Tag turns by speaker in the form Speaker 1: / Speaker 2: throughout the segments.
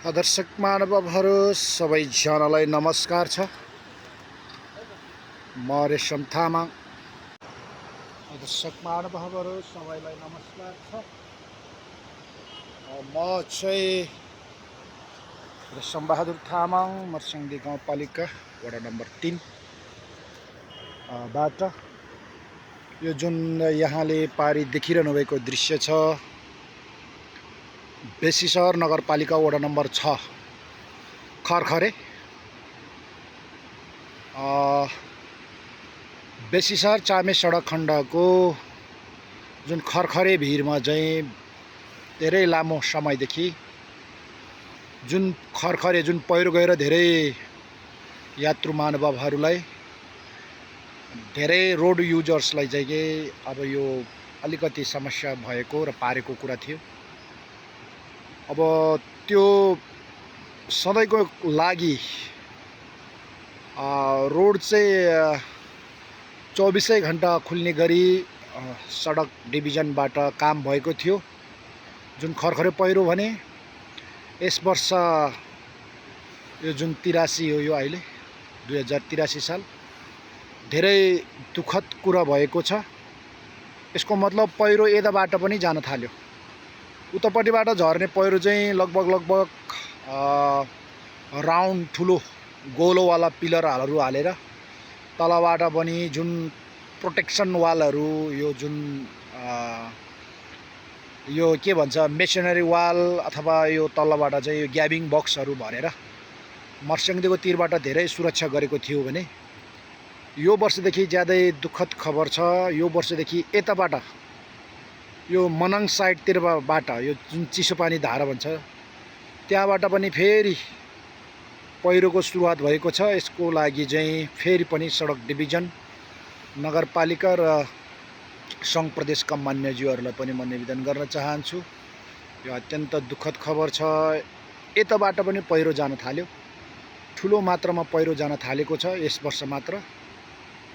Speaker 1: दर्शक महानुभावहरू सबैजनालाई नमस्कार छ। म रेशम तामाङ। दर्शक महानुभावहरू सबैलाई नमस्कार छ। म चाहिँ रेशम बहादुर तामाङ, मर्स्याङ्दी गाउँपालिका वडा नम्बर 3 बाट यो जुन यहाँले पारी देखिरहनु भएको दृश्य छ, बेसीसहर नगरपालिका वडा नम्बर 6 खरखरे। बेसीसहर चामे सडक खण्डको जुन खरखरे भिरमा चाहिँ धेरै लामो समयदेखि जुन खरखरे जुन पहिरो गएर धेरै यात्रु महानुभावहरूलाई, धेरै रोड युजर्सलाई चाहिँ अब यो अलिकति समस्या भएको र पारेको कुरा थियो। अब त्यो सधैँको लागि रोड चाहिँ 24 घण्टा खुल्ने गरी सडक डिभिजनबाट काम भएको थियो। जुन खरखरे पहिरो भने यस वर्ष यो जुन 83 हो, यो अहिले 2083 साल धेरै दुःखद कुरा भएको छ। यसको मतलब पहिरो यताबाट पनि जान थाल्यो। उतापट्टिबाट झर्ने पहिरो चाहिँ लगभग राउन्ड ठुलो गोलोवाला पिलरहरू हालेर तलबाट पनि जुन प्रोटेक्सन वालहरू, यो जुन यो के भन्छ मेसनरी वाल अथवा यो तलबाट चाहिँ यो ग्याबिङ बक्सहरू भरेर मर्स्याङ्दीको तिरबाट धेरै सुरक्षा गरेको थियो भने यो वर्षदेखि ज्यादै दुःखद खबर छ। यो वर्षदेखि यताबाट यो मनाङ साइडतिरबाट यो जुन चिसोपानी धारा भन्छ त्यहाँबाट पनि फेरि पहिरोको सुरुवात भएको छ। यसको लागि चाहिँ फेरि पनि सडक डिभिजन, नगरपालिका र सङ्घ प्रदेशका मान्यज्यूहरूलाई पनि म निवेदन गर्न चाहन्छु। यो अत्यन्त दुःखद खबर छ। यताबाट पनि पहिरो जान थाल्यो, ठुलो मात्रामा पहिरो जान थालेको छ यस वर्ष मात्र।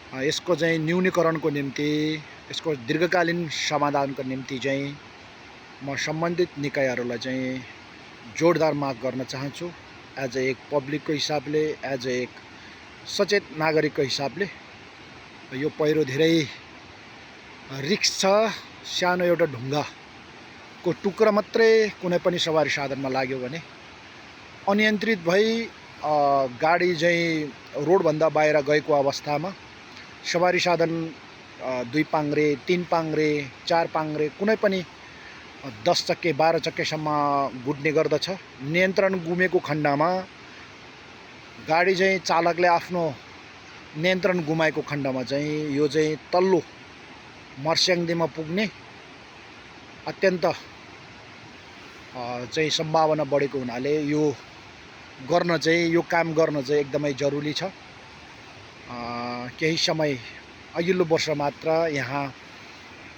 Speaker 1: यसको चाहिँ न्यूनीकरणको निम्ति, यसको दीर्घकालीन समाधानको निम्ति चाहिँ म सम्बन्धित निकायहरूलाई चाहिँ जोडदार माग गर्न चाहन्छु। एज एक पब्लिकको हिसाबले, एज एक सचेत नागरिकको हिसाबले यो पहिरो धेरै रिस्क छ। सानो एउटा ढुङ्गाको टुक्रा मात्रै कुनै पनि सवारी साधनमा लाग्यो भने अनियन्त्रित भई गाडी चाहिँ रोडभन्दा बाहिर गएको अवस्थामा सवारी साधन 2 पाङ्ग्रे, 3 पाङ्ग्रे, 4 पाङ्ग्रे, कुनै पनि 10 चक्के 12 चक्केसम्म गुड्ने गर्दछ। नियन्त्रण गुमेको खण्डमा गाडी चाहिँ चालकले आफ्नो नियन्त्रण गुमाएको खण्डमा चाहिँ यो चाहिँ तल्लो मर्स्याङ्दीमा पुग्ने अत्यन्त चाहिँ सम्भावना बढेको हुनाले यो काम गर्न चाहिँ एकदमै जरुरी छ। केही समय अघिल्लो वर्ष मात्र यहाँ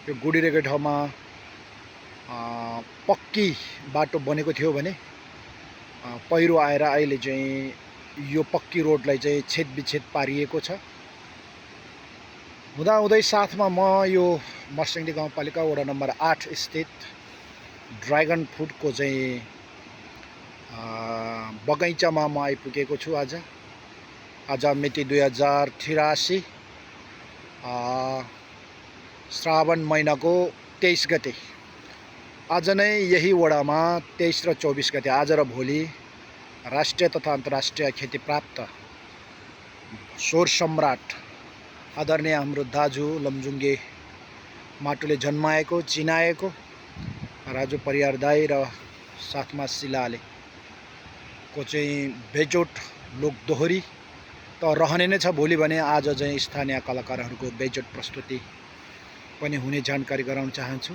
Speaker 1: यो गुडिरहेको ठाउँमा पक्की बाटो बनेको थियो भने पहिरो आएर अहिले चाहिँ यो पक्की रोडलाई चाहिँ छेदविच्छेद पारिएको छ। हुँदाहुँदै साथमा म यो मर्स्याङ्दी गाउँपालिका वडा नम्बर 8 स्थित ड्रागन फ्रुटको चाहिँ बगैँचामा म आइपुगेको छु। आज मिति 2083 श्रावण महिनाको 23 गते। आज नै यही वडामा 23 र 24 गते, आज र भोलि राष्ट्रिय तथा अन्तर्राष्ट्रिय ख्यातिप्राप्त स्वर सम्राट आदरणीय हाम्रो दाजु लमजुङ्गे माटुले जन्माएको, चिनाएको राजु परियार दाई र साथमा शिलाले को चाहिँ बेजोट लोकदोहोरी त रहने नै छ। भोलि भने आज चाहिँ स्थानीय कलाकारहरूको बेजोट प्रस्तुति पनि हुने जानकारी गराउन चाहन्छु।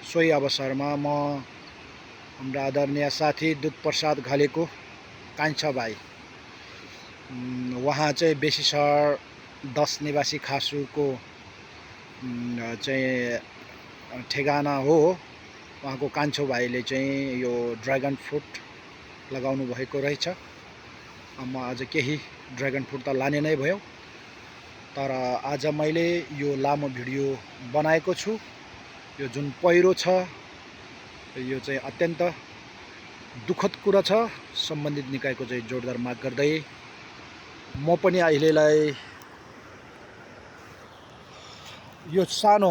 Speaker 1: सोही अवसरमा म हाम्रा आदरणीय साथी दुधप्रसाद घलेको कान्छा भाइ, उहाँ चाहिँ बेसीसहर 10 निवासी खासुको चाहिँ ठेगाना हो। उहाँको कान्छो भाइले चाहिँ यो ड्रागन फ्रुट लगाउनु भएको रहेछ। म आज केही ड्रागन फ्रुट त लाने नै भयो, तर आज मैले यो लामो भिडियो बनाएको छु। यो जुन पहिरो छ यो चाहिँ अत्यन्त दुःखद कुरा छ। सम्बन्धित निकायको चाहिँ जोरदार माग गर्दै म पनि अहिलेलाई यो सानो